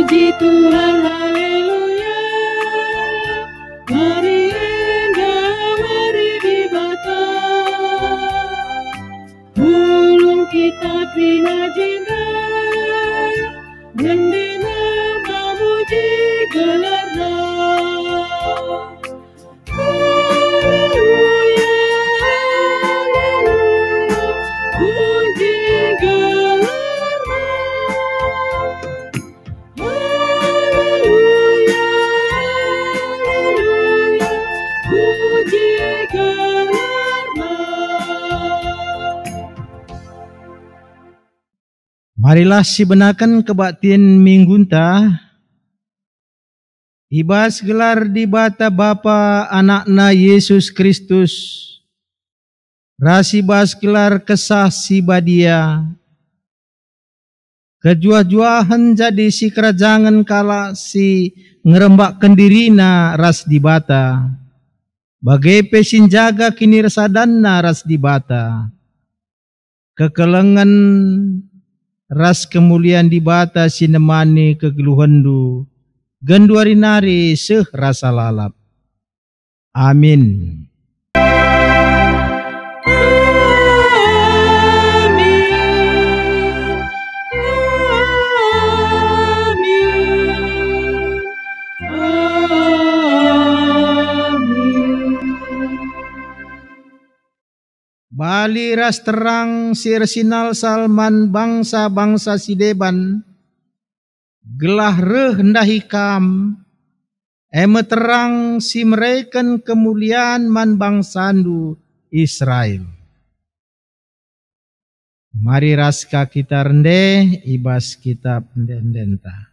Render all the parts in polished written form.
Puji Tuhan, haleluya. Mari endah, mari dibata. Ulung kita pinajina, rendena memuji gelarna. Haleluya, haleluya, puji gelarna. Haleluya, haleluya, puji gelarna. Marilah sibenakan kebaktian minggunta. Ibas gelar di bata Bapa anakna Yesus Kristus. Rasibas gelar kesah si badia. Kejuah-juahan jadi si kerajangan kala si ngerembak kendirina ras di bata. Bagai pesin jaga kini resadanna ras di bata. Kekelengan ras kemuliaan di bata sinemani kegeluhandu. Genduari nari seh rasa lalap. Amin. Bali ras terang sirsinal salman bangsa-bangsa sideban. Gelah reh hendah hikam. Terang si mereken kemuliaan man bangsandu Israel. Mari raska kita rendeh ibas kitab ndendenta.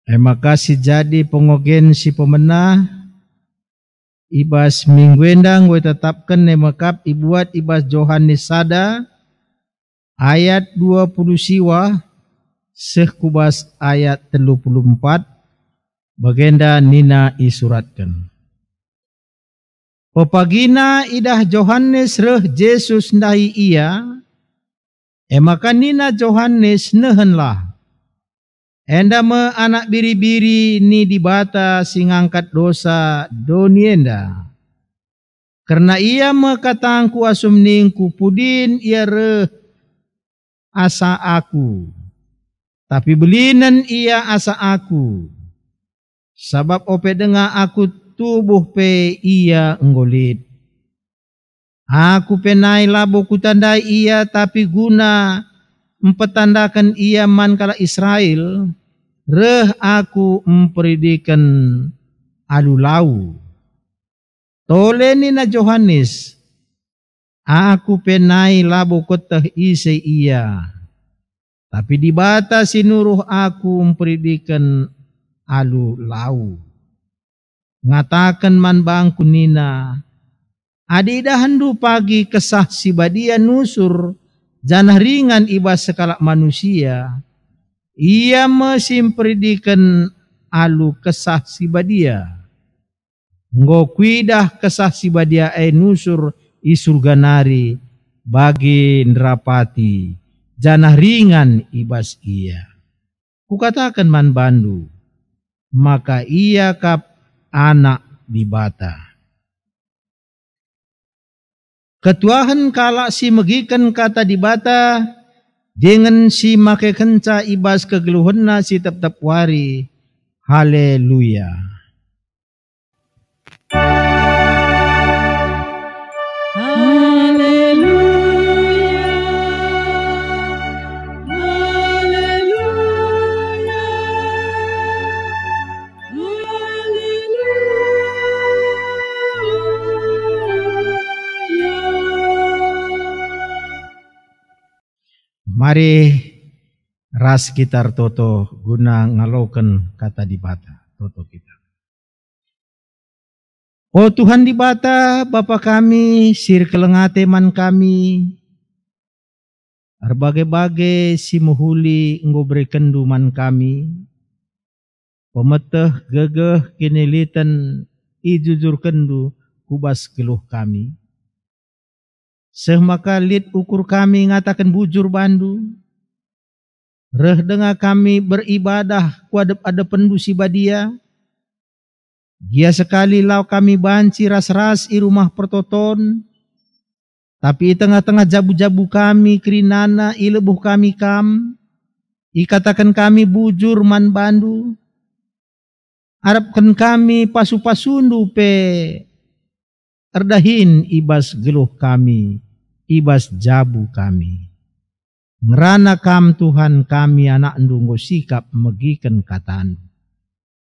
Terima kasih jadi pengogen si pemenah. Ibas minggu endang gue tetapkan nemakap ibuat ibas Johannes Sada ayat 20 siwa sekubas ayat 34 bagenda nina isuratkan. Popagina idah Johannes reh Yesus ndahi ia maka nina Johannes nehenlah. Enda me anak biri-biri ni dibata singangkat dosa donienda. Karena ia me katangku asum ningku pudin ia reh asa aku. Tapi belinan ia asa aku. Sabab ope denga aku tubuh pe ia enggolit. Aku penai labo kutandai ia tapi guna mempetandakan ia man kala Israel, reh aku memperidikan alulau. Tole nina Johannes, Aku penai labo koteh ise iya. Tapi di bata sinuruh aku mempridikan alu lau. Ngatakan man bangku nina. Adi dahandu pagi kesah si badia nusur. Janah ringan ibas sekalak manusia. Ia mesimpridikan alu kesah si badia. Ngokwidah kesah si badia nusur isurga nari bagi nerapati janah ringan ibas ia. Kukatakan man bandu, maka ia kap anak di bata. Ketuahan kalak si megikan kata di bata dengan si make kenca ibas kegeluhanna si tetap wari. Haleluya. Mari ras kitar toto guna ngalaukan kata di bata toto kita. Oh Tuhan di bata Bapa kami sir kelengate man kami. Berbagai-bagai si muhuli ngobre kendu man kami. Pemeteh gegeh kinilitan ijujur kendu kubas keluh kami. Semaka lid ukur kami ngatakan bujur bandu. Reh dengar kami beribadah kuadep-adep pendu si badia. Dia sekali lau kami banci ras-ras i rumah pertoton. Tapi i tengah-tengah jabu-jabu kami kerinana i lebuh kami kam. I katakan kami bujur man bandu. Harapkan kami pasu-pasundu pe. Erdahin ibas geluh kami, ibas jabu kami. Ngerana kam Tuhan kami anak ndunggo sikap megiken kataan.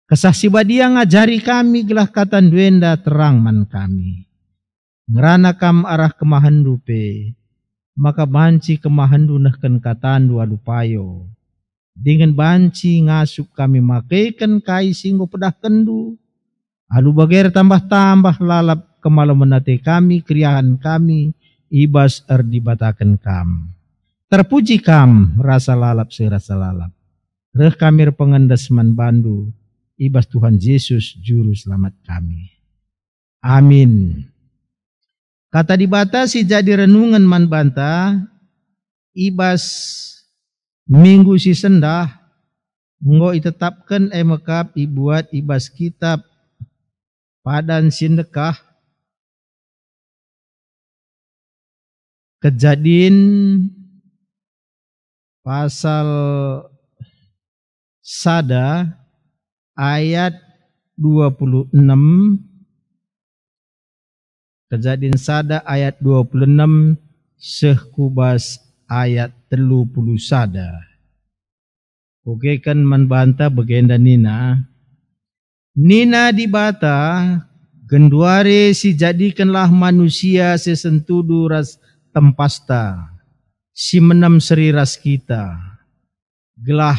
Kesah si badia ngajari kami gelah katan duenda terang man kami. Ngerana kam arah kemahandu pe, maka banci kemahandu nahken kataan dua lupayo. Dengan banci ngasup kami makaikan kai singgo pedah kendu. Alu bager tambah-tambah lalap kemalaman hati kami, kriahan kami, ibas erdibatakan kam. Terpuji kam, rasa lalap serasa lalap. Reh kami pengendas man bandu, ibas Tuhan Yesus juru selamat kami. Amin. Kata dibatasi jadi renungan man banta, ibas minggu si sendah, nggo itetapkan mekap ibuat ibas kitab padan sindekah Kejadian pasal sada ayat 26. Kejadian sada ayat 26 sekubas ayat 30 sada. Oke kan membanta begenda Nina. Nina di bata genduare si jadikanlah manusia sesentudu ras tempasta si menam seri ras kita. Gelah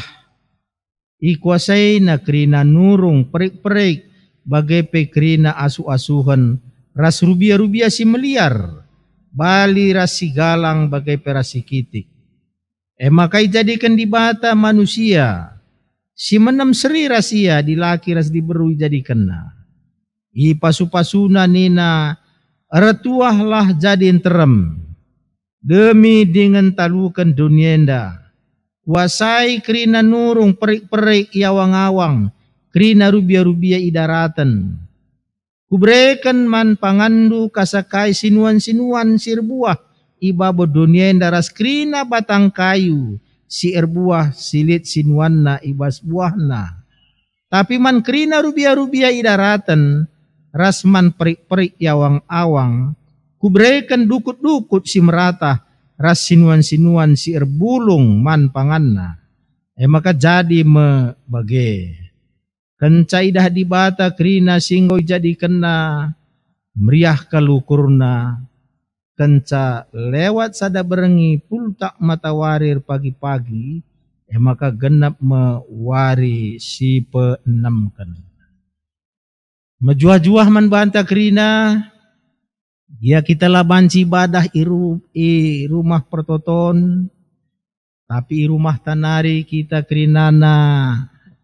ikuasai na kerina nurung perik-perik bagai pekrina asu-asuhan ras rubia-rubia si meliar bali ras si galang bagai perasi kitik. Makai jadikan di bata manusia si menam seri ras ia dilaki ras diberui jadikan na. I pasu-pasuna nina retuahlah jadin terem. Demi dengan talukan dunienda. Kuasai kerina nurung perik-perik iawang-awang. Kerina rubia-rubia idaratan. Kubrekan man pangandu kasakai sinuan-sinuan sirbuah. Ibabo dunienda ras kerina batang kayu. Si erbuah silit sinuanna ibas buahna. Tapi man kerina rubia-rubia idaratan. Ras man perik-perik iawang-awang. Kubrekan dukut-dukut si merata ras sinuan-sinuan si erbulung man panganna. Maka jadi bage. Kencaidah di bata kerina singgoy jadi kena meriah kalukurna. kenca lewat sada berengi pultak matawarir pagi-pagi, maka genap mewari si peenamkan. Mejuah-juah man banta kerina, dia kita lah banci ibadah i rumah pertoton, tapi i rumah tanari kita kerinana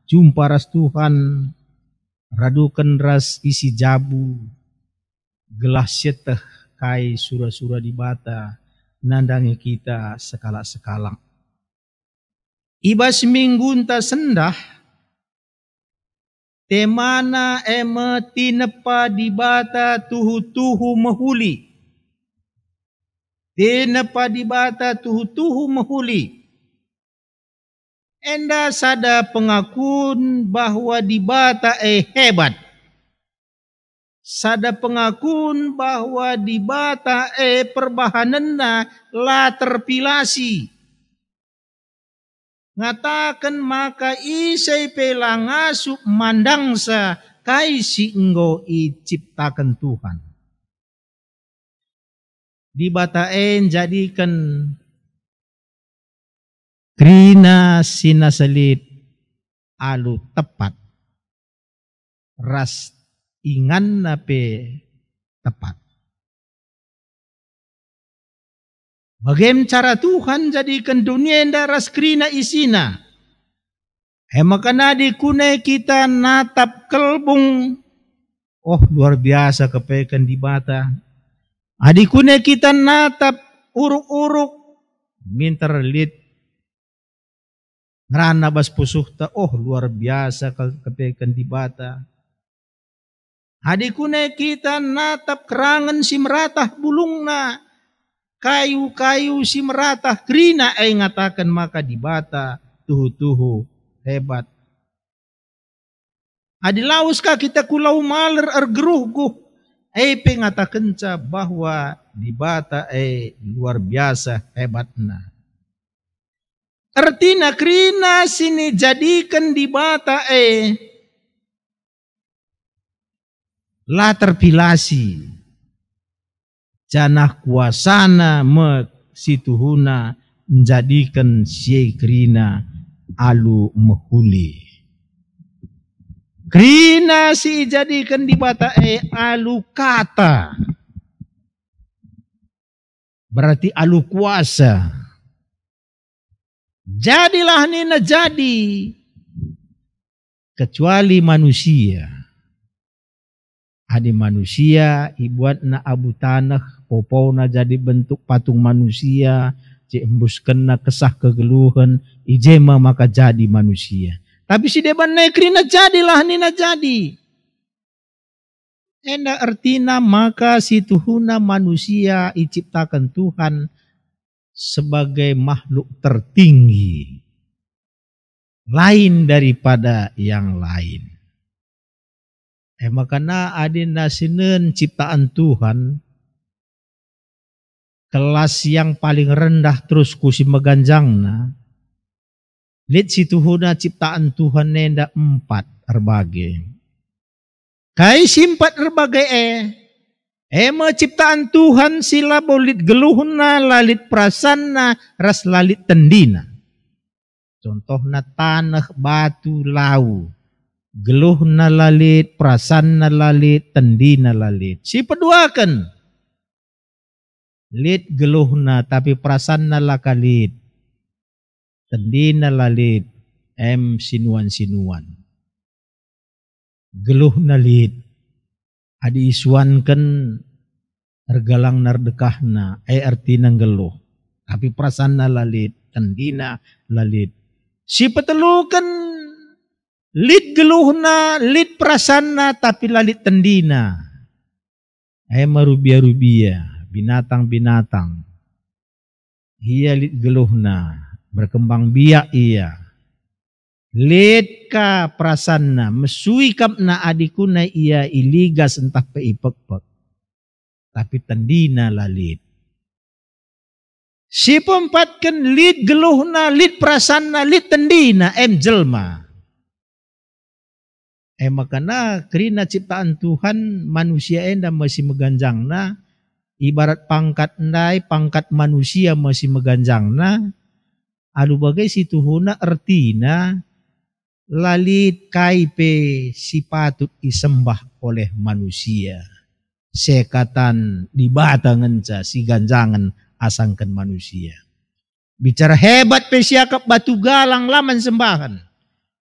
jumpa ras Tuhan, radukan ras isi jabu, gelas seteh kai sura-sura di bata, nandangi kita sekala-sekalang. Iba seminggu ta sendah, temana eme tinepa di bata tuhu-tuhu mahuli. Tinepa di bata tuhu-tuhu mahuli. Enda sada pengakun bahwa di bata hebat. Sada pengakun bahwa di bata perbahananna la terpilasi. Ngatakan maka isay pelangasuk mandangsa kai si enggo iciptakan Tuhan. Di bata jadikan krina sinasalit alu tepat. Ras ingan nape tepat. Bagaimana cara Tuhan jadikan dunia yang daras krina isina. Maka nadi kunai kita natap kelbung. Oh luar biasa kepekan di bata. Adi kunai kita natap uruk-uruk. Minter lit. Ngerana bas pusuhta. Oh luar biasa kepekan di bata. Adi kunai kita natap kerangan si meratah bulungna. Kayu-kayu si meratah krina ngatakan maka di bata tuhu-tuhu hebat. Adi lauskah kita kulau maler ergeruhguh ngatakan bahwa di bata luar biasa hebatna. Artina krina sini jadikan di bata la terpilasi. Janah kuasana situhuna menjadikan si krina alu mehuli. Krina si jadikan di bata alu kata. Berarti alu kuasa. Jadilah nina jadi. Kecuali manusia. Adi manusia ibuat na abu tanah popau na jadi bentuk patung manusia cek embuskan na kesah kegeluhan ijema maka jadi manusia. Tapi si deban negeri na jadilah ni na jadi. Enda artina maka si tuhuna manusia diciptakan Tuhan sebagai makhluk tertinggi. Lain daripada yang lain. Makanya adin nasinen ciptaan Tuhan kelas yang paling rendah terus kusi meganjangna. Lihat situhuna ciptaan Tuhan nenda 4 erbagai. Kai simpat erbagai ciptaan Tuhan sila bolit geluhna lalit prasanna ras lalit tendina. Contohna tanah batu lau. Geluhna lalit, prasanna lalit, tendina lalit. Si peduakan. Lit geluhna tapi prasanna lakalit. Tendina lalit, sinuan-sinuan. Geluhna lit. Adi isuankan ergalang nardekahna, artina geluh. Tapi prasanna lalit, tendina lalit. Si petelukan lit geluhna, lit prasanna, tapi lalit tendina. Marubia-rubia, binatang-binatang. Ia lit geluhna, berkembang biak ia. Lit ka prasanna, mesui kapna adikuna ia iligas entah peipek-pek. Tapi tendina lalit. Si pempatkan lit geluhna, lit prasanna, lit tendina, jelma. Makanya kerina ciptaan Tuhan manusia enda masih meganjangna Ibarat pangkat ndai, pangkat manusia masih meganjangna, alu bagai situhuna ertina lalit kaipe si patut disembah oleh manusia. Sekatan dibata ngenca si ganjangan asangkan manusia. Bicara hebat pesiakap batu galang laman sembahan.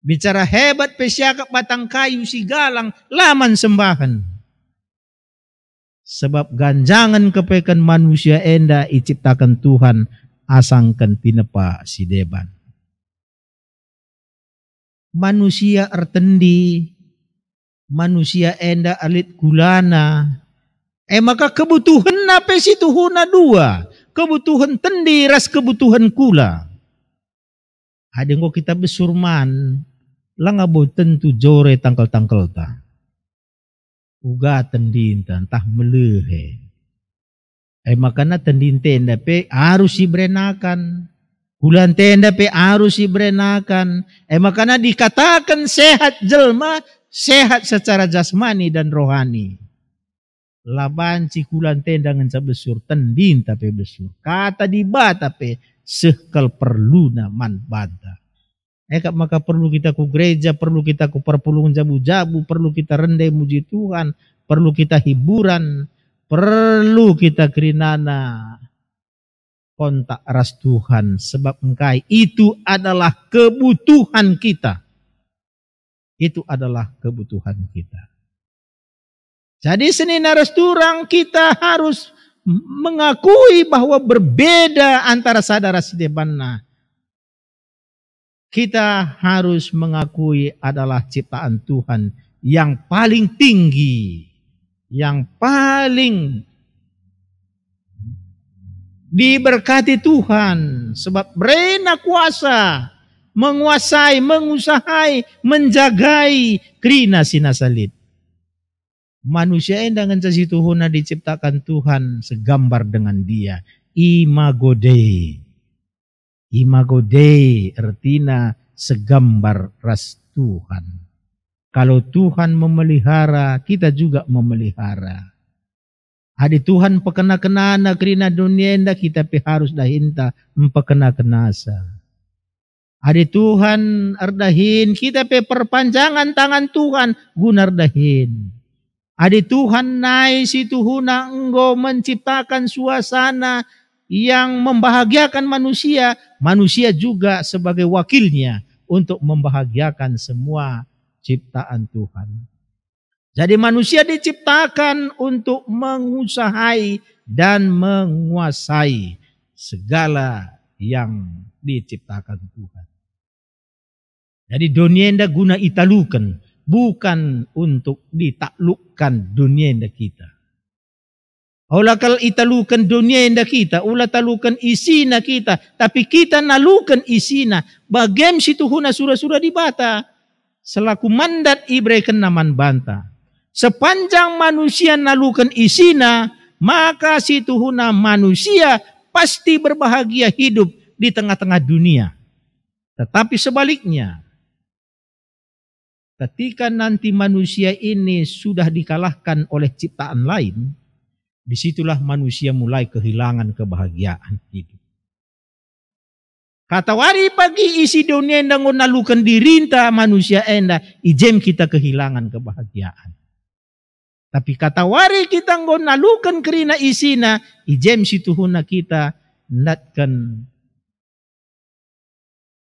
Bicara hebat pesiakap batang kayu si galang laman sembahan. Sebab ganjangan kepekan manusia enda diciptakan Tuhan asangkan tinepa si deban. Manusia ertendi, manusia enda alit gulana. Maka kebutuhan apa si tuhuna dua? Kebutuhan tendi ras kebutuhan kula. Ada ngo kita besurman, langabo tentu jore tangkel-tangkel ta. Uga tendinta entah melehe. Makana tendinten dape harus dibrenakan. Bulan tenda pe harus dibrenakan. Makana dikatakan sehat jelma, sehat secara jasmani dan rohani. Laban cikulan tenda ngenca besur tendinta pe besur. Kata dibata pe sekal perluna man banta. Maka perlu kita ku gereja, perlu kita ku perpulungan jabu-jabu, perlu kita rendai muji Tuhan, perlu kita hiburan, perlu kita kerinana kontak ras Tuhan. Sebab engkai itu adalah kebutuhan kita. Itu adalah kebutuhan kita. Jadi senina ras turang kita harus mengakui bahwa berbeda antara saudara sedebanna. Kita harus mengakui adalah ciptaan Tuhan yang paling tinggi, yang paling diberkati Tuhan. Sebab berena kuasa, menguasai, mengusahai, menjagai kerina sinasalit. Manusia yang dengan sasituhuna diciptakan Tuhan segambar dengan dia. Imago Dei. Imago Dei artinya segambar ras Tuhan. Kalau Tuhan memelihara, kita juga memelihara. Adi Tuhan pekena-kenana kerina dunia enda kita harus dahinta empekena-kenasa. Adi Tuhan ardahin kita perpanjangan tangan Tuhan guna ardahin. Adi Tuhan naik situhuna enggo menciptakan suasana yang membahagiakan manusia, manusia juga sebagai wakilnya untuk membahagiakan semua ciptaan Tuhan. Jadi manusia diciptakan untuk mengusahai dan menguasai segala yang diciptakan Tuhan. Jadi dunia enda guna italukan, bukan untuk ditaklukkan dunia enda kita. Ulah kal italukan dunia inda kita, ulah talukan isina kita, tapi kita nalukan isina. Bagem situhuna surah-surah dibata, selaku mandat ibreken naman banta. Sepanjang manusia nalukan isina, maka situhuna manusia pasti berbahagia hidup di tengah-tengah dunia. Tetapi sebaliknya, ketika nanti manusia ini sudah dikalahkan oleh ciptaan lain, disitulah manusia mulai kehilangan kebahagiaan hidup. Kata wari pagi isi dunia enda nalukan dirinta manusia enda, ijem kita kehilangan kebahagiaan. Tapi kata wari kita nalukan kerina isina, ijem situhuna kita natkan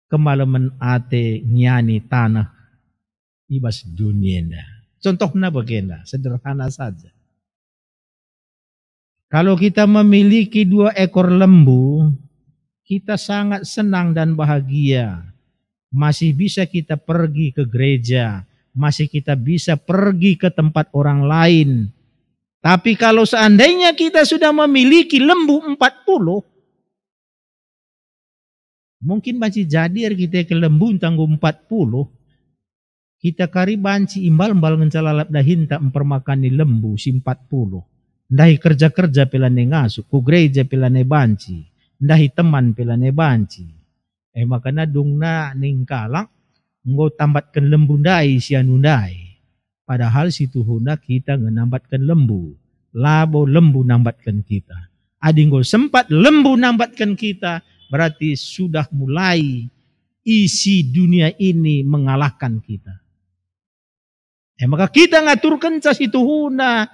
kemalaman ate nyani tanah ibas dunia enda. Contohnya bagaimana? Sederhana saja. Kalau kita memiliki 2 ekor lembu, kita sangat senang dan bahagia. Masih bisa kita pergi ke gereja, masih kita bisa pergi ke tempat orang lain. Tapi kalau seandainya kita sudah memiliki lembu 40, mungkin masih jadi kita ke lembu tangguh 40, kita kari banci imbal-imbal ngecalalap dahin tak mempermakani lembu si 40. Ndahi kerja-kerja pelane ngasu, ku gereja pelane banci, ndahi teman pelane banci. Makana dungna ningkalang, nggo tambatkan lembu ndai si anu ndai. Padahal situhuna kita ngenambatkan lembu. labo lembu nambatkan kita. Adinggo sempat lembu nambatkan kita, berarti sudah mulai isi dunia ini mengalahkan kita. Maka kita ngaturkan sasituhuna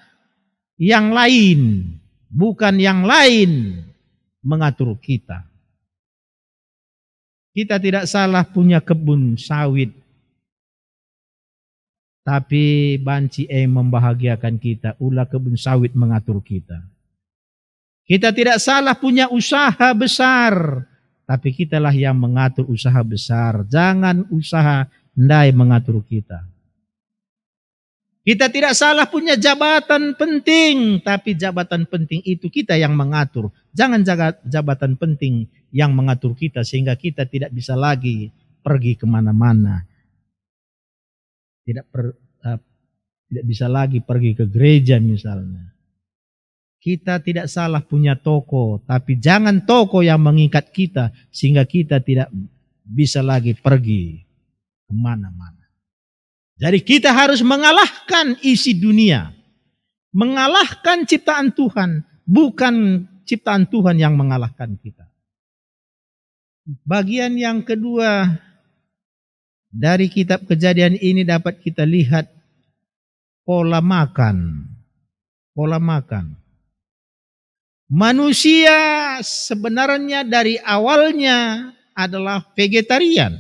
yang lain, bukan yang lain mengatur kita. Kita tidak salah punya kebun sawit, tapi banci membahagiakan kita, ulah kebun sawit mengatur kita. Kita tidak salah punya usaha besar, tapi kitalah yang mengatur usaha besar. Jangan usaha ndai mengatur kita. Kita tidak salah punya jabatan penting, tapi jabatan penting itu kita yang mengatur. Jangan jabatan penting yang mengatur kita sehingga kita tidak bisa lagi pergi kemana-mana. Tidak bisa lagi pergi ke gereja misalnya. Kita tidak salah punya toko, tapi jangan toko yang mengikat kita sehingga kita tidak bisa lagi pergi kemana-mana. Jadi kita harus mengalahkan isi dunia. Mengalahkan ciptaan Tuhan. Bukan ciptaan Tuhan yang mengalahkan kita. Bagian yang kedua dari kitab Kejadian ini dapat kita lihat pola makan. Pola makan. Manusia sebenarnya dari awalnya adalah vegetarian.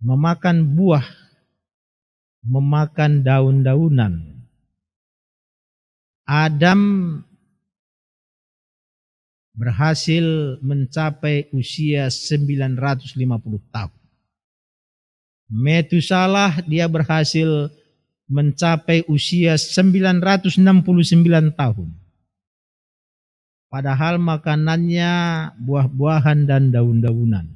Memakan buah, memakan daun-daunan. Adam berhasil mencapai usia 950 tahun. Metusalah dia berhasil mencapai usia 969 tahun. Padahal makanannya buah-buahan dan daun-daunan.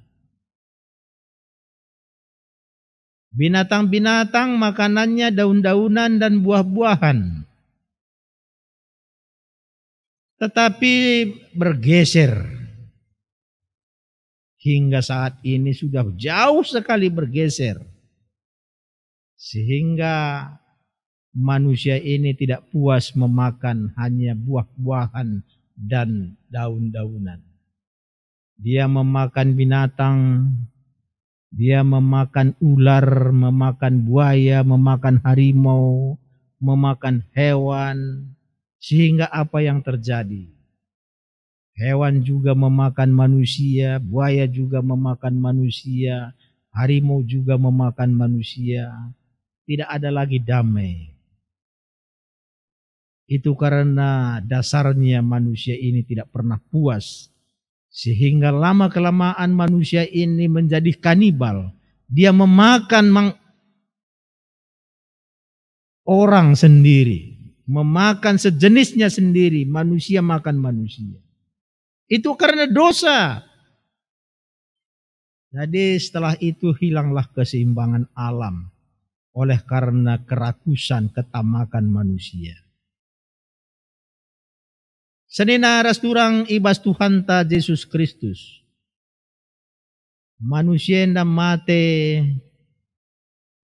Binatang-binatang makanannya daun-daunan dan buah-buahan. Tetapi bergeser. Hingga saat ini sudah jauh sekali bergeser. Sehingga manusia ini tidak puas memakan hanya buah-buahan dan daun-daunan. Dia memakan binatang, dia memakan ular, memakan buaya, memakan harimau, memakan hewan. Sehingga apa yang terjadi? Hewan juga memakan manusia, buaya juga memakan manusia, harimau juga memakan manusia. Tidak ada lagi damai. Itu karena dasarnya manusia ini tidak pernah puas. Sehingga lama-kelamaan manusia ini menjadi kanibal. Dia memakan orang sendiri. Memakan sejenisnya sendiri. Manusia makan manusia. Itu karena dosa. Jadi setelah itu hilanglah keseimbangan alam. Oleh karena kerakusan ketamakan manusia. Senina rasturang ibas Tuhan ta Yesus Kristus. Manusia nda mate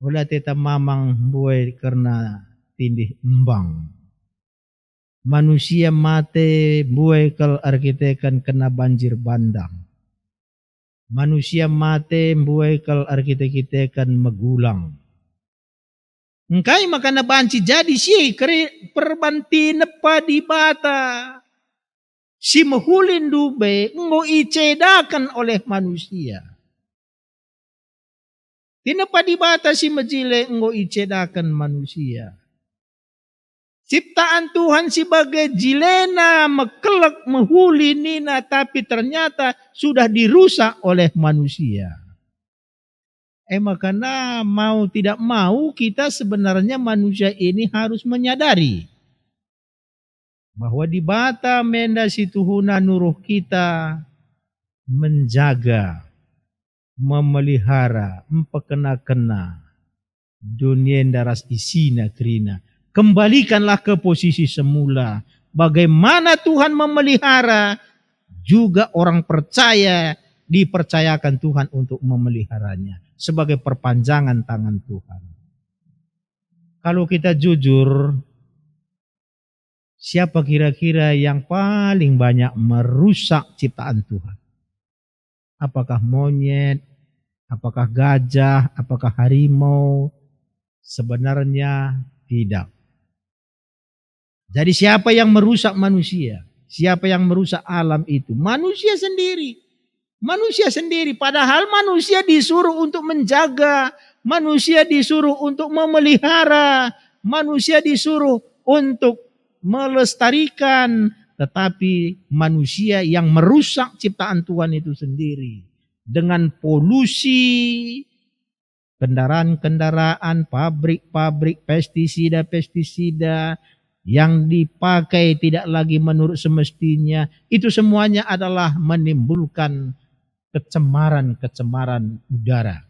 oleh teta mamang buai karena tindih embang. Manusia mate buai kal arkitekan kena banjir bandang. Manusia mate buai kal arkitekan megulang. Engkai makana banci jadi si perbanti nepa di bata. Si mahulin dube ngo icedakan oleh manusia. Tinapa di bata si majile ngo icedakan manusia. Ciptaan Tuhan sebagai jilena mekelek mahuli nina tapi ternyata sudah dirusak oleh manusia. Makanya mau tidak mau kita sebenarnya manusia ini harus menyadari bahwa di bata menda situhuna nuruh kita menjaga, memelihara, empekena-kena dunia daras isina kerina. Kembalikanlah ke posisi semula. Bagaimana Tuhan memelihara, juga orang percaya dipercayakan Tuhan untuk memeliharanya sebagai perpanjangan tangan Tuhan. Kalau kita jujur, Siapa kira-kira yang paling banyak merusak ciptaan Tuhan? Apakah monyet? Apakah gajah? Apakah harimau? Sebenarnya tidak. Jadi siapa yang merusak manusia? Siapa yang merusak alam itu? Manusia sendiri. Manusia sendiri. Padahal manusia disuruh untuk menjaga. Manusia disuruh untuk memelihara. Manusia disuruh untuk melestarikan. Tetapi manusia yang merusak ciptaan Tuhan itu sendiri. Dengan polusi, kendaraan-kendaraan, pabrik-pabrik, pestisida-pestisida yang dipakai tidak lagi menurut semestinya. Itu semuanya adalah menimbulkan kecemaran udara.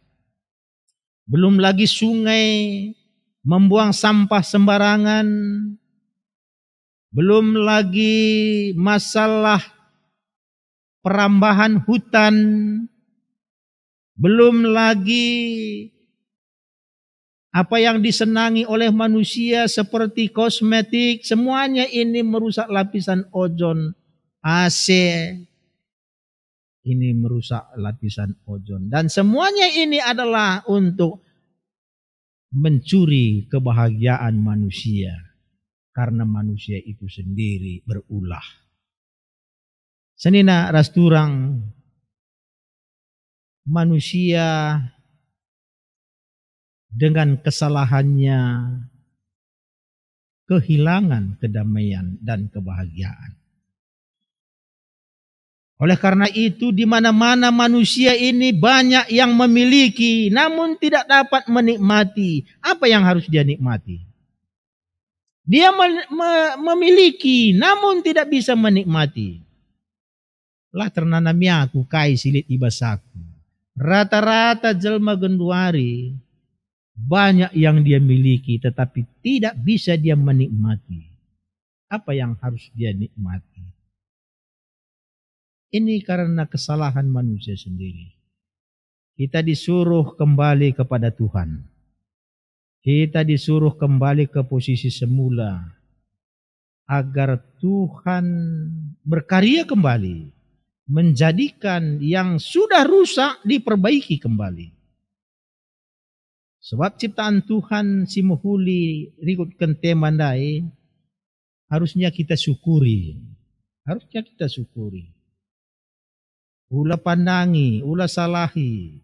Belum lagi sungai membuang sampah sembarangan. Belum lagi masalah perambahan hutan. Belum lagi apa yang disenangi oleh manusia seperti kosmetik. Semuanya ini merusak lapisan ozon. AC ini merusak lapisan ozon. Dan semuanya ini adalah untuk mencuri kebahagiaan manusia. Karena manusia itu sendiri berulah. Senina rasturang manusia dengan kesalahannya kehilangan kedamaian dan kebahagiaan. Oleh karena itu di mana-mana manusia ini banyak yang memiliki namun tidak dapat menikmati. Apa yang harus dia nikmati? Dia memiliki namun tidak bisa menikmati. Lah ternanamnya aku kai silit ibasaku. Rata-rata jelma genduari banyak yang dia miliki tetapi tidak bisa dia menikmati. Apa yang harus dia nikmati? Ini karena kesalahan manusia sendiri. Kita disuruh kembali kepada Tuhan. Kita disuruh kembali ke posisi semula. Agar Tuhan berkarya kembali. Menjadikan yang sudah rusak diperbaiki kembali. Sebab ciptaan Tuhan si muhuli rikutkan temandai harusnya kita syukuri. Harusnya kita syukuri. Ula pandangi, ula salahi.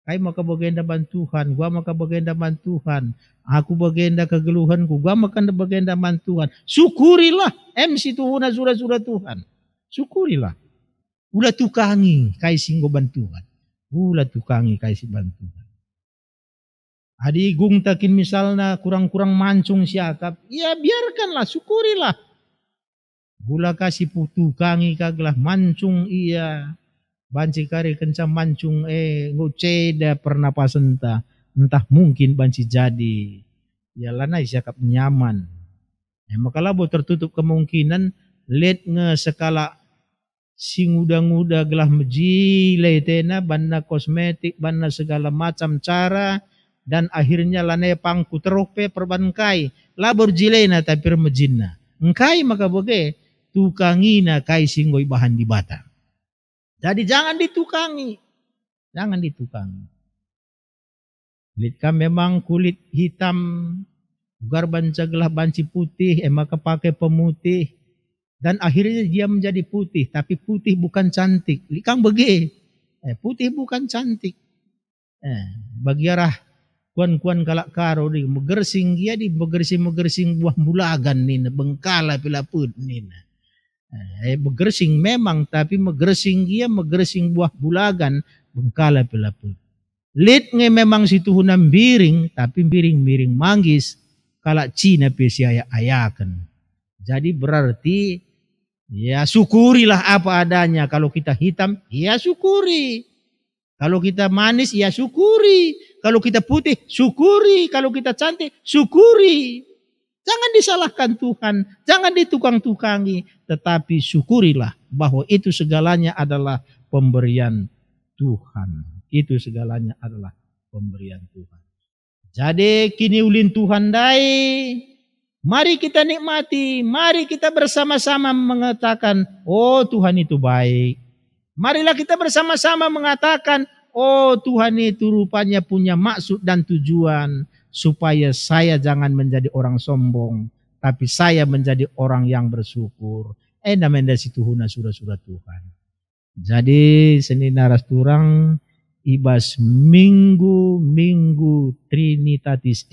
Kai maka bagenda bantuhan, gua maka bagenda bantuhan. Aku bagenda kegeluhanku, gua maka bagenda bantuhan. Syukurilah. MC Tuhan surah Tuhan. Syukurilah. Ula tukangi kai singgo bantuan. Ula tukangi kai si bantuan. Adi gung takin misalnya kurang-kurang mancung siakap. Ya biarkanlah, syukurilah. Gula kasih tukangi kaglah mancung iya. Banci kari kencang mancung ngoceda pernapasan entah mungkin banci jadi. Ya lanai siakap nyaman. Maka labo tertutup kemungkinan let nge sekala sing udah gelah mejile tena banda kosmetik banda segala macam cara dan akhirnya lanai pangku terope perbankai labor jilena tapi mejinna engkai maka boge tukangina kai singgoi bahan di bata. Jadi jangan ditukangi. Kulit kan memang kulit hitam ugar banca gelah banci putih maka pakai pemutih. Dan akhirnya dia menjadi putih. Tapi putih bukan cantik. Likang bege. Putih bukan cantik. Bagi arah kuan-kuan kalak karo di megersing dia di megersing buah bulagan nina. Bengkala pilapud nina. Megersing memang. Tapi megersing dia megersing buah bulagan. Bengkala pilapud. Lit nge memang situ hunam biring. Tapi biring-biring manggis. Kalak Cina pesi ayakan. Jadi berarti ya syukurilah apa adanya. Kalau kita hitam, ya syukuri. Kalau kita manis, ya syukuri. Kalau kita putih, syukuri. Kalau kita cantik, syukuri. Jangan disalahkan Tuhan. Jangan ditukang-tukangi. Tetapi syukurilah bahwa itu segalanya adalah pemberian Tuhan. Itu segalanya adalah pemberian Tuhan. Jadi kini ulin Tuhan dai. Mari kita nikmati, mari kita bersama-sama mengatakan, oh Tuhan itu baik. Marilah kita bersama-sama mengatakan, oh Tuhan itu rupanya punya maksud dan tujuan. Supaya saya jangan menjadi orang sombong. Tapi saya menjadi orang yang bersyukur. Namanya situhuna surah-surah Tuhan. Jadi seni naras turang ibas minggu Trinitatis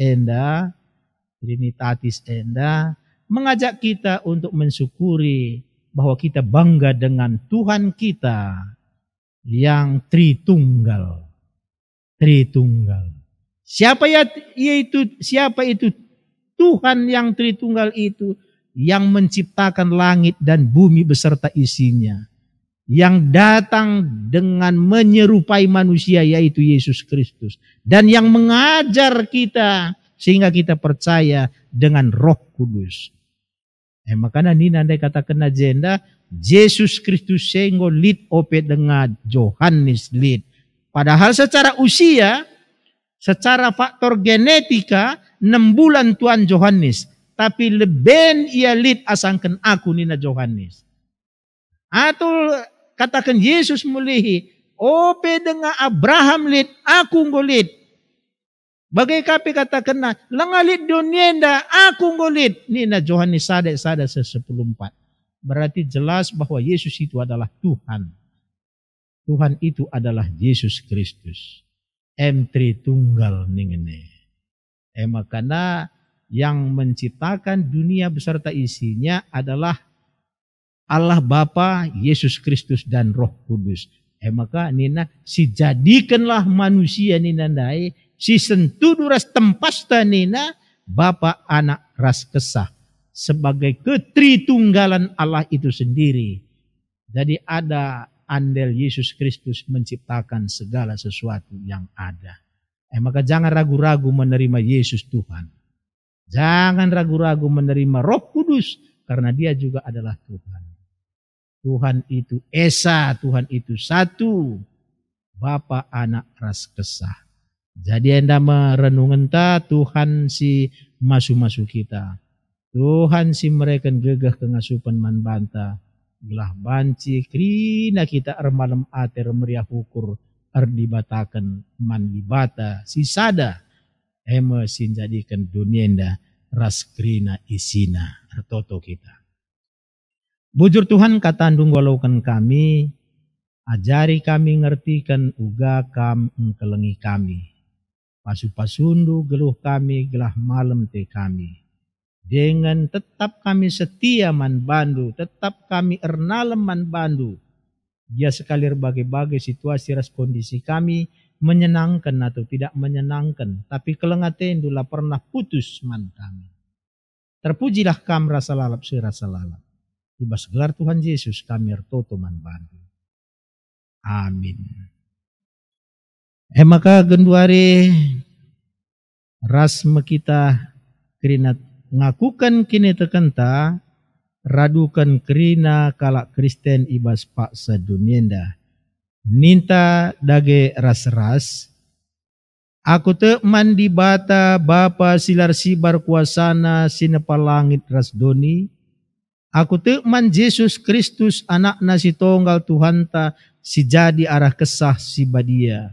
Enda mengajak kita untuk mensyukuri bahwa kita bangga dengan Tuhan kita yang Tritunggal. Siapa itu Tuhan yang Tritunggal itu? Yang menciptakan langit dan bumi beserta isinya. Yang datang dengan menyerupai manusia, yaitu Yesus Kristus. Dan yang mengajar kita sehingga kita percaya dengan Roh Kudus. Makanya ini nanti katakan agenda Yesus Kristus sehingga lead ope dengan Yohanes lead. Padahal secara usia, secara faktor genetika 6 bulan Tuhan Yohanes. Tapi leben ia lead asangkan aku nina Yohanes. Atau katakan Yesus mulihi ope dengan Abraham lead aku ngolit. Bagai kapi katakan na langalit donienda aku ngolit nina Yohanes sada 10:4. Berarti jelas bahwa Yesus itu adalah Tuhan. Tuhan itu adalah Yesus Kristus. Tritunggal ningene. Makanya yang menciptakan dunia beserta isinya adalah Allah Bapa, Yesus Kristus dan Roh Kudus. Maka nina si jadikanlah manusia nina dai si sentudu ras tempasta nina Bapa Anak ras Kesah sebagai ketritunggalan Allah itu sendiri. Jadi ada andel Yesus Kristus menciptakan segala sesuatu yang ada. Maka jangan ragu-ragu menerima Yesus Tuhan. Jangan ragu-ragu menerima Roh Kudus karena dia juga adalah Tuhan. Tuhan itu Esa, Tuhan itu satu. Bapa Anak ras Kesah. Jadi anda merenungan Tuhan si masu-masu kita. Tuhan si mereka gegah kengasupan man banta. Gelah banci krina kita malam ater meriah hukur dibatakan man dibata si sada. Sin jadikan dunienda ras krina isina toto kita. Bujur Tuhan katandung walaukan kami, ajari kami ngertikan uga kam engkelengi kami. Pasu-pasundu geluh kami gelah malam te kami. Dengan tetap kami setia man bandu, tetap kami ernalem man bandu. Dia sekali berbagai-bagai situasi ras kondisi kami menyenangkan atau tidak menyenangkan. Tapi kelengaten dula pernah putus man kami. Terpujilah kam rasa lalap serasa lalap. Ibas gelar Tuhan Yesus kami ertoto man bandu. Amin. Maka genduari ras kita kerina ngakukan kini tekenta radukan kerina kalak Kristen ibas pak sedunienda. Ninta dage ras-ras. Aku te mandi bata bapa silar sibar kuasana sinepalangit ras doni. Aku te man Yesus Kristus anak nasi tonggal Tuhanta si jadi arah kesah si badia.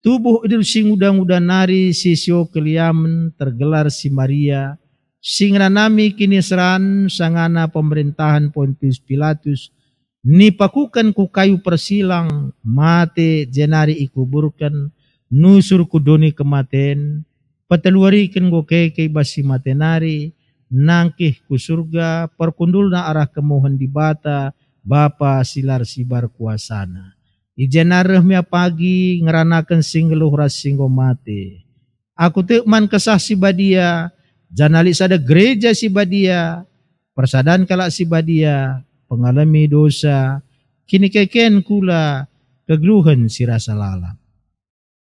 Tubuh idul sing udang-udang nari si sio keliamen tergelar si Maria. Sing ranami kini seran sangana pemerintahan Pontius Pilatus. Nipakukan ku kayu persilang mate jenari ikuburkan. Nusur kudoni kematen. Pateluarikan go keke basi matenari. Nangkih ku surga perkundul na arah kemohon di bata bapa silar sibar kuasana. Ijenareh mia pagi ngeranakan singgeluh ras singgo mate. Aku tekman kesah si badia, janali sada gereja si badia, persadan kalak si badia, pengalami dosa, kini keken kula kegeluhan si rasa lalap.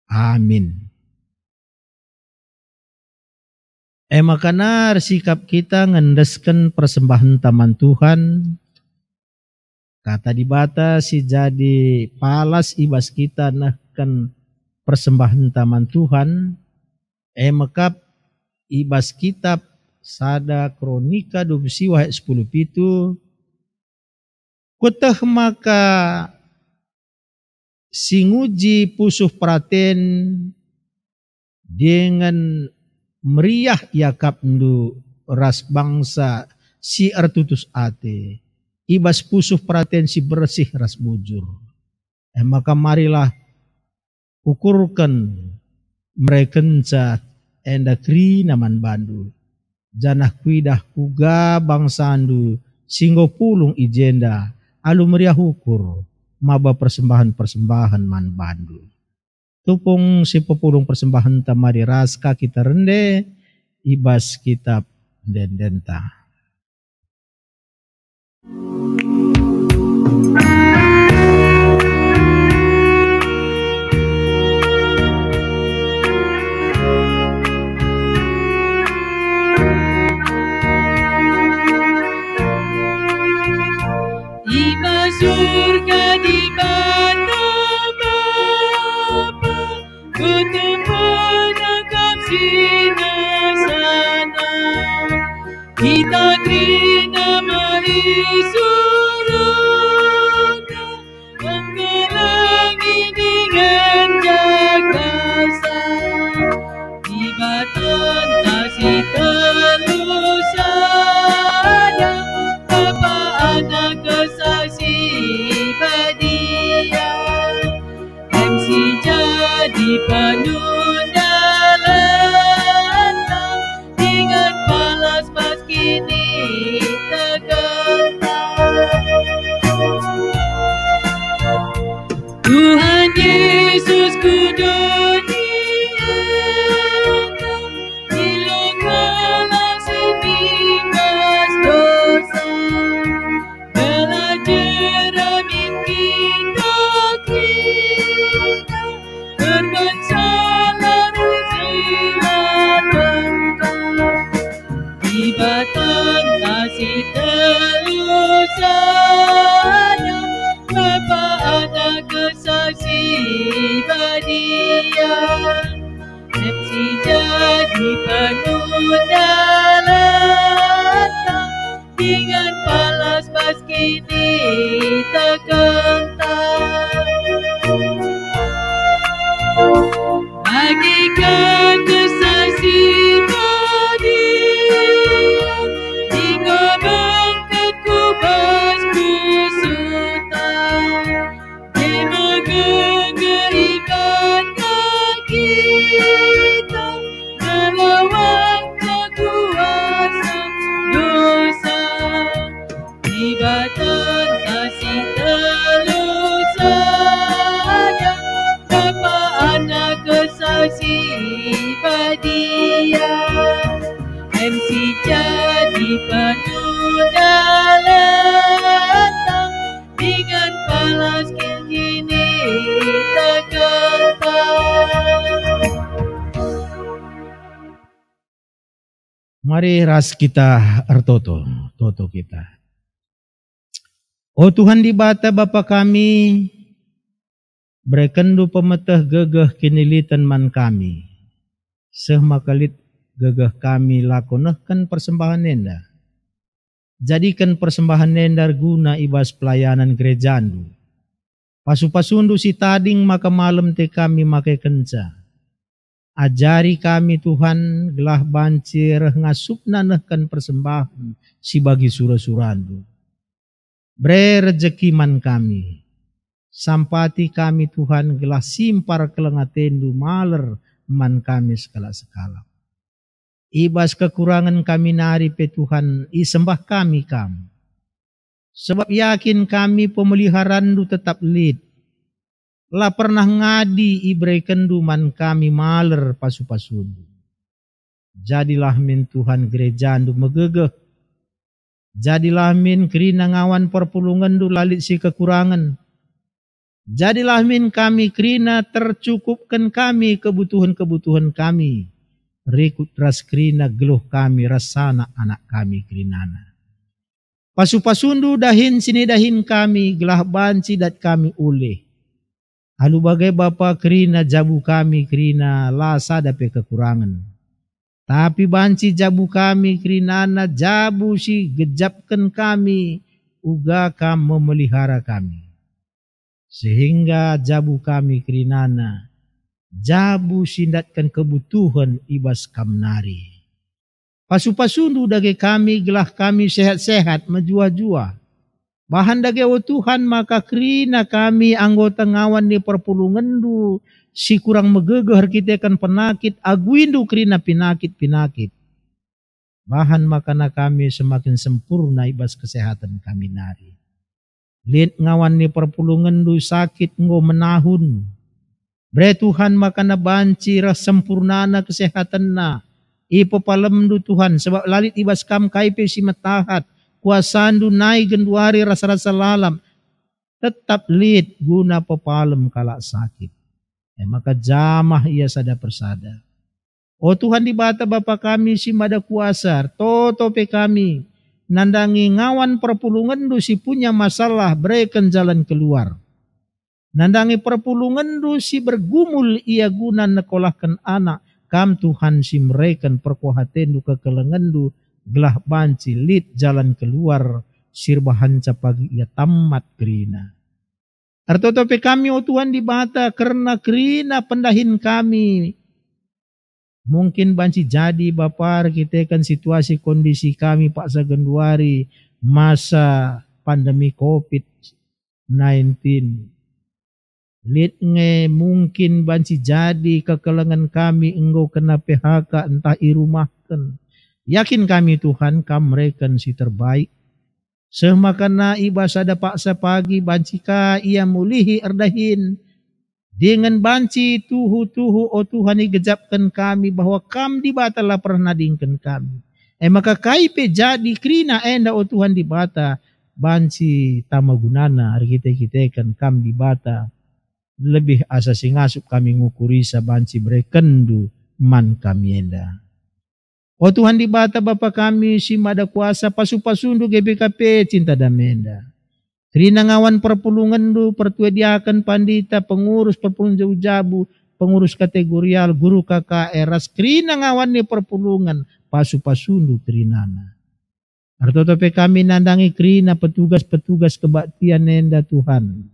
Amin. Makana sikap kita ngendeskan persembahan taman Tuhan. Kata di bata si jadi palas ibas kita nahkan persembahan taman Tuhan. Maka ibas kita sada Kronika 20 ayat 10 pitu. Kuteh maka singuji pusuh praten dengan meriah yakap ndu ras bangsa si artutus ate. Ibas pusuh praten si bersih ras bujur. Maka marilah ukurkan mereka enda kri naman bandu. Janah kuidah kuga bangsandu singgo pulung ijenda alu meriah ukur maba persembahan-persembahan man bandu. Tupung si pepulung persembahan tamari raska kita rende ibas kitab dendenta. Surga di mana Bapa, bertemu dekat sini sana. Kita terima mari surga, menggelangi dengan jagasa. Di badan nasi telus ada, Bapa anak kesaksi badia. MC jadi penundalan dengan balas pas kini tergentar. Tuhan Yesus ku dunia, hilangkanlah sebebas dosa. Ibatan kasih telusanya, Bapa anak kesaksi badia. MC jadi penundalan dengan balas pas kini tergentar. Bagikan kesaksi MC jadi penundalan dengan balas kini tergentar. Mari ras kita ertoto kita. Oh Tuhan di bata Bapa kami, berekendu pemeteh gegeh kinilitan man kami. Sehmakalit gegeh kami lakonehkan persembahan nenda. Jadikan persembahan nendar guna ibas pelayanan gerejandu. Pasu-pasundu si tading maka malam te kami makai kenca. Ajari kami Tuhan gelah bancir ngasup nanehkan persembahan si bagi sura-surandu. Bre rezeki man kami. Sampati kami Tuhan gelah simpar kelengatendu maler man kami sekala-sekala. Ibas kekurangan kami nari pe Tuhan, isembah kami kamu. Sebab yakin kami pemeliharandu tetap lid. Lah pernah ngadi ibrei kenduman kami maler pasu-pasundu. Jadilah min Tuhan gerejandu megegeh. Jadilah min kerina ngawan perpulungandu lalit si kekurangan. Jadilah min kami kerina tercukupkan kami kebutuhan-kebutuhan kami. Rikut ras kerina geluh kami rasana anak kami kerinana. Pasu-pasundu dahin sini dahin kami gelah banci dat kami uleh. Alu bagai Bapa kerina jabu kami kerina lasa dape kekurangan. Tapi banci jabu kami kerinana jabu si gejapkan kami, uga kam memelihara kami. Sehingga jabu kami kerinana, jabu sindatkan kebutuhan ibas kam nari. Pasu-pasundu dage kami gelah kami sehat-sehat menjua-jua. Bahan dage o Tuhan maka kerina kami anggota ngawan ni perpulungandu si kurang megegeh kita kan penakit aguindu kerina pinakit-pinakit. Bahan makana kami semakin sempurna ibas kesehatan kami nari. Lihat ngawan ni perpulungandu sakit ngo menahun. Bre Tuhan makana banci ras sempurnana kesehatan na. Ipo palemdu Tuhan sebab lalit ibas kam kaipe si metahat. Kuasandu naik genduari rasa-rasa lalam. Tetap lid guna pepalem kalak sakit. Maka jamah ia sada persada. O Tuhan di bata Bapa kami si mada kuasa. Totope kami. Nandangi ngawan perpulungan du si punya masalah. Berikan jalan keluar. Nandangi perpulungan du si bergumul ia guna nekolahkan anak. Kam Tuhan si mereka perkuhaten du kekelengan du. Gelah banci lid jalan keluar sirbahan pagi ia tamat kerina. Artotope kami o Tuhan di bata karena kerina pendahin kami. Mungkin banci jadi Bapa kita kan situasi kondisi kami Pak Sagenduari masa pandemi COVID-19. Lid nge mungkin banci jadi kekelengan kami engkau kena PHK entah irumahkan. Yakin kami Tuhan kam mereken si terbaik. Semakana ibas ada paksa pagi bancika ia mulihi erdahin. Dengan banci tuhu-tuhu o Tuhan igejapkan kami bahwa kam di bata lah pernah dingkan kami. Maka kaipe jadi krina enda o Tuhan di bata. Banci tamagunana kita kan kam di bata. Lebih asa singasup kami ngukuri sa banci berekendu man kami enda. O Tuhan di bata Bapa kami si mada kuasa pasu-pasundu GBKP cinta damenda. Kerina ngawan perpulungan du pertuediakan pandita pengurus perpulungan jauh-jabu pengurus kategorial guru KKR ras kerina ngawan ni perpulungan pasu-pasundu kerinana. Artotope kami nandangi kerina petugas-petugas kebaktian nenda Tuhan.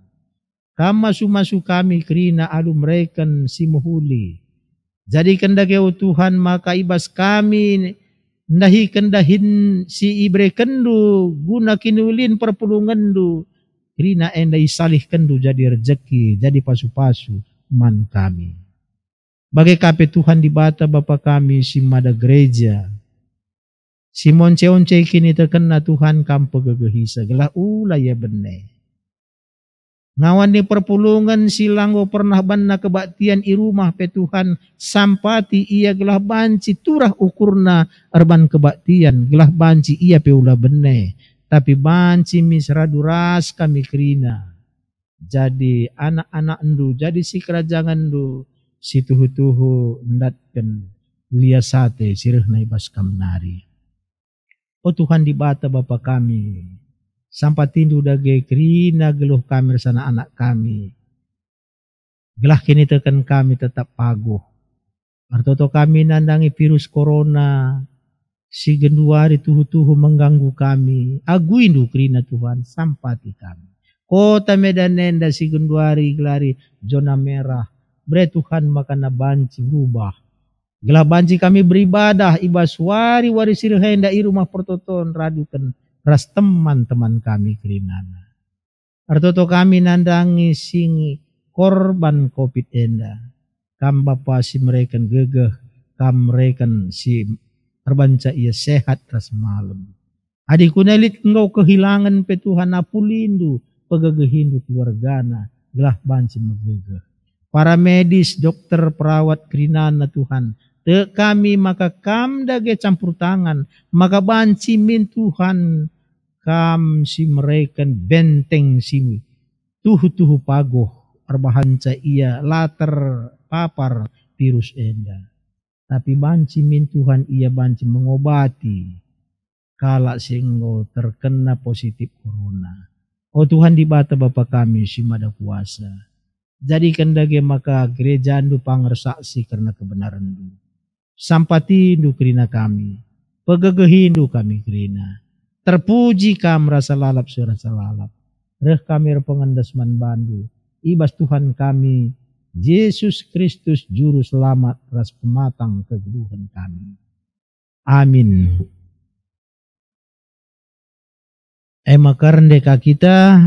Kam masu-masu kami kerina alu mereken si muhuli. Jadi kendake o Tuhan maka ibas kami ndahi kendahin si ibre kendu guna kinulin perpulungan du kerina enda isalih kendu jadi rezeki jadi pasu-pasu man kami. Bagai kape Tuhan di bata Bapa kami si mada gereja. Si monce-once kini terkena Tuhan kam pegegehisa gelah ula ya bene. Ngawan di perpulungan silanggo pernah banna kebaktian i rumah pe Tuhan sampati ia gelah banci turah ukurna erban kebaktian gelah banci ia pe ula bene tapi banci misra duras kami kerina jadi anak-anak endu jadi si kerajaan endu si tuhu-tuhu ndatken lia sate sireh naibas kam nari. O Tuhan di bata Bapa kami sampai tindu dage kerina geluh kami sana anak kami. Gelah kini tekan kami tetap paguh. Artoto kami nandangi virus corona. Si genduari tuhu-tuhu mengganggu kami. Aguindu kerina Tuhan sampati kami. Kota Medan nenda si genduari gelari zona merah. Bre Tuhan makana banci berubah. Gelah banci kami beribadah ibas wari-wari sirhenda i rumah pertoton radukan. Ras teman-teman kami kerinana. Artoto kami nandangi singi korban COVID enda. Kam Bapa si mereka gegeh. Kam mereka si terbanca ia sehat ras malam. Adikku nelit engkau kehilangan pe Tuhan apulindu. Pegegehindu keluargana. Gelah banci megegeh. Para medis, dokter, perawat kerinana Tuhan. Te kami maka kam dage campur tangan. Maka banci min Tuhan kam si mereka benteng si tuhu-tuhu pagoh arbahanca ia latar papar virus enda. Tapi banci min Tuhan ia banci mengobati kala singgo terkena positif corona. O Tuhan di bata Bapa kami si mada kuasa. Jadikan dage maka gereja andu pangersaksi karena kebenaran du. sampatindu kerina kami, pegegehindu kami kerina. Terpuji kam rasa lalap surasa lalap. Reh kami pengendas man bandu. Ibas Tuhan kami, Yesus Kristus Juru Selamat ras pematang kegeluhan kami. Amin. Makarndeka kita.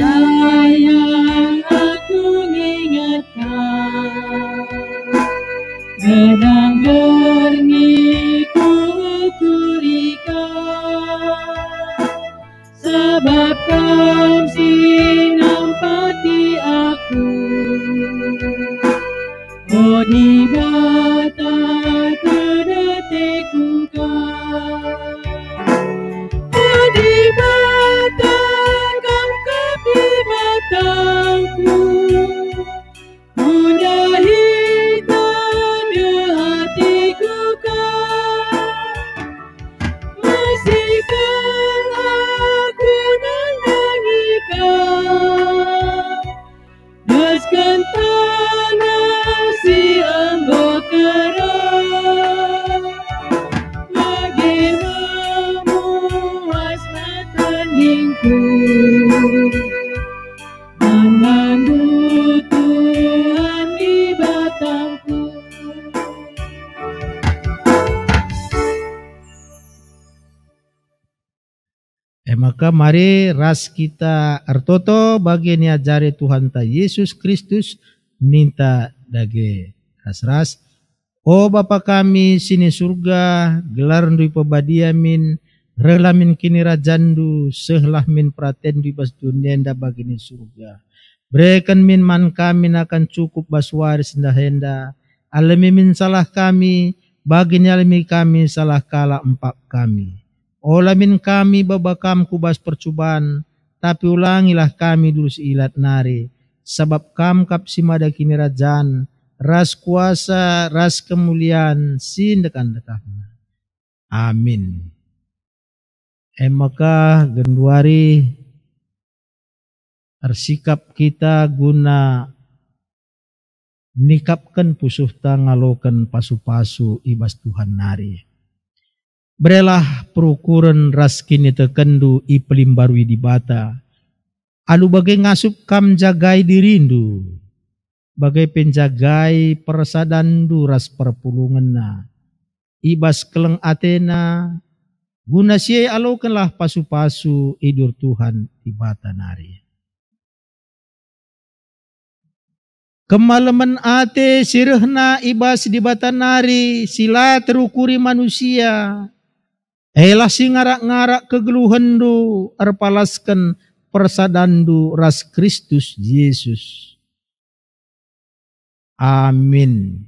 Sayang aku ingatkan, benang gerni ku kurikan, sebab kau sinampati aku. Oh di bata kedetikku kan, oh di bata di mataku, mudah hitam di hatiku kan, masihkah aku menangi kau, daskan tanah si ambo kerang, bagaimana memuas tandingku. Memandu Tuhan di batangku. Maka mari ras kita artoto bagian ajari Tuhan ta Yesus Kristus ninta dage ras-ras. O Bapa kami sini surga, gelar ndui pebadiamin, relamin kini rajandu, sehlah min praten di bas dunia nda bagini surga. Berikan min man kami akan cukup baswaris nda henda, alami min salah kami, bagini alami kami salah kala empat kami. Olah min kami babakam kubas percubaan, tapi ulangilah kami dulu ilat nari, sebab kam kap simada kini rajan, ras kuasa, ras kemuliaan, sindekan-dekahna. Amin. Maka genduari arsikap kita guna nikapkan pusuh ngalokan pasu-pasu ibas Tuhan nari. Berelah perukuran ras kini tekendu ipelim barui di bata. Alu bagai ngasup kam jagai dirindu. Bagai penjagai persadandu ras perpulungan. Ibas keleng atena. Guna siya alokanlah pasu-pasu idur Tuhan di bata nari. Kemalaman ate sirehna ibas di bata nari. Sila terukuri manusia. Elah si ngarak-ngarak kegeluhandu arpalaskan persadandu ras Kristus Yesus. Amin.